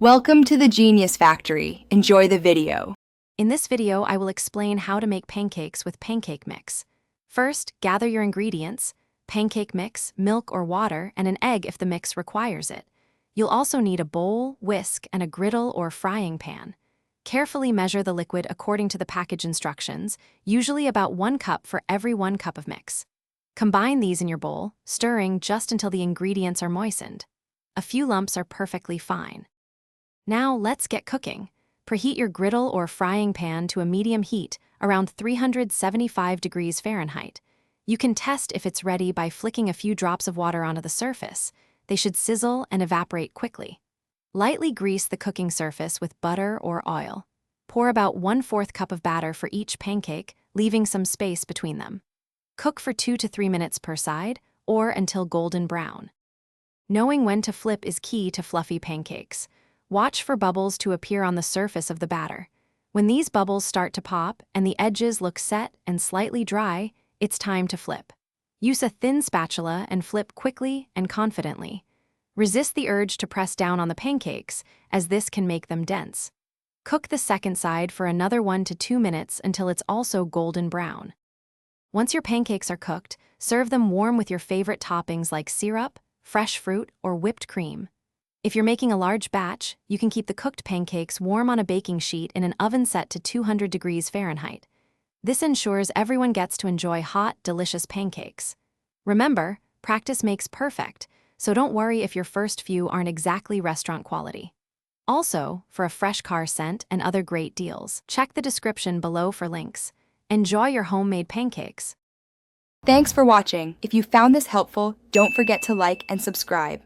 Welcome to the Genius Factory. Enjoy the video. In this video, I will explain how to make pancakes with pancake mix. First, gather your ingredients: pancake mix, milk or water, and an egg if the mix requires it. You'll also need a bowl, whisk, and a griddle or frying pan. Carefully measure the liquid according to the package instructions, usually about 1 cup for every 1 cup of mix. Combine these in your bowl, stirring just until the ingredients are moistened. A few lumps are perfectly fine. Now let's get cooking. Preheat your griddle or frying pan to a medium heat, around 375 degrees Fahrenheit. You can test if it's ready by flicking a few drops of water onto the surface. They should sizzle and evaporate quickly. Lightly grease the cooking surface with butter or oil. Pour about 1/4 cup of batter for each pancake, leaving some space between them. Cook for 2 to 3 minutes per side, or until golden brown. Knowing when to flip is key to fluffy pancakes. Watch for bubbles to appear on the surface of the batter. When these bubbles start to pop and the edges look set and slightly dry, it's time to flip. Use a thin spatula and flip quickly and confidently. Resist the urge to press down on the pancakes, as this can make them dense. Cook the second side for another 1 to 2 minutes until it's also golden brown. Once your pancakes are cooked, serve them warm with your favorite toppings like syrup, fresh fruit, or whipped cream. If you're making a large batch, you can keep the cooked pancakes warm on a baking sheet in an oven set to 200 degrees Fahrenheit. This ensures everyone gets to enjoy hot, delicious pancakes. Remember, practice makes perfect, so don't worry if your first few aren't exactly restaurant quality. Also, for a fresh car scent and other great deals, check the description below for links. Enjoy your homemade pancakes. Thanks for watching. If you found this helpful, don't forget to like and subscribe.